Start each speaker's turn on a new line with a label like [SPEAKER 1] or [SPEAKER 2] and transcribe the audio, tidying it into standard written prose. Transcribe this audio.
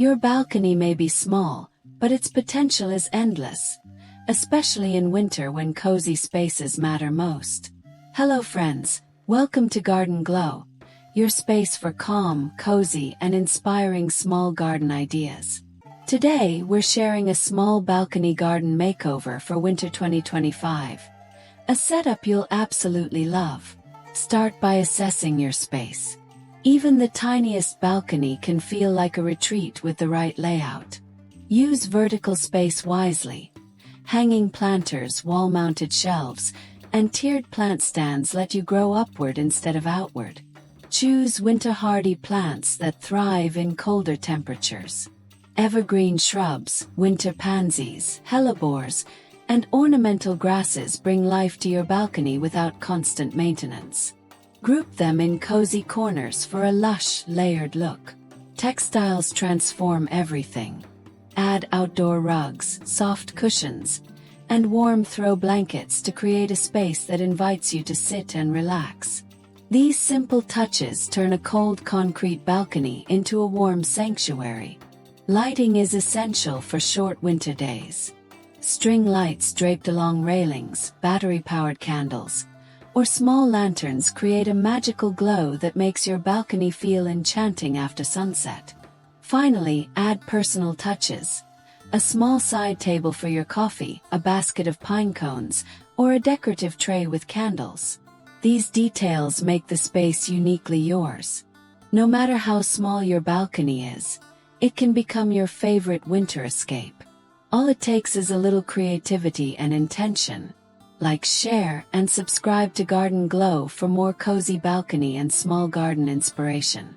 [SPEAKER 1] Your balcony may be small, but its potential is endless, especially in winter when cozy spaces matter most. Hello friends, welcome to Garden Glow, your space for calm, cozy, and inspiring small garden ideas. Today, we're sharing a small balcony garden makeover for winter 2025. A setup you'll absolutely love. Start by assessing your space. Even the tiniest balcony can feel like a retreat with the right layout. Use vertical space wisely. Hanging planters, wall-mounted shelves, and tiered plant stands let you grow upward instead of outward. Choose winter-hardy plants that thrive in colder temperatures. Evergreen shrubs, winter pansies, hellebores, and ornamental grasses bring life to your balcony without constant maintenance. Group them in cozy corners for a lush, layered look. Textiles transform everything. Add outdoor rugs, soft cushions, and warm throw blankets to create a space that invites you to sit and relax. These simple touches turn a cold concrete balcony into a warm sanctuary. Lighting is essential for short winter days. String lights draped along railings, battery-powered candles, or small lanterns create a magical glow that makes your balcony feel enchanting after sunset. Finally, add personal touches. A small side table for your coffee, a basket of pine cones, or a decorative tray with candles. These details make the space uniquely yours. No matter how small your balcony is, it can become your favorite winter escape. All it takes is a little creativity and intention. Like, share, and subscribe to Garden Glow for more cozy balcony and small garden inspiration.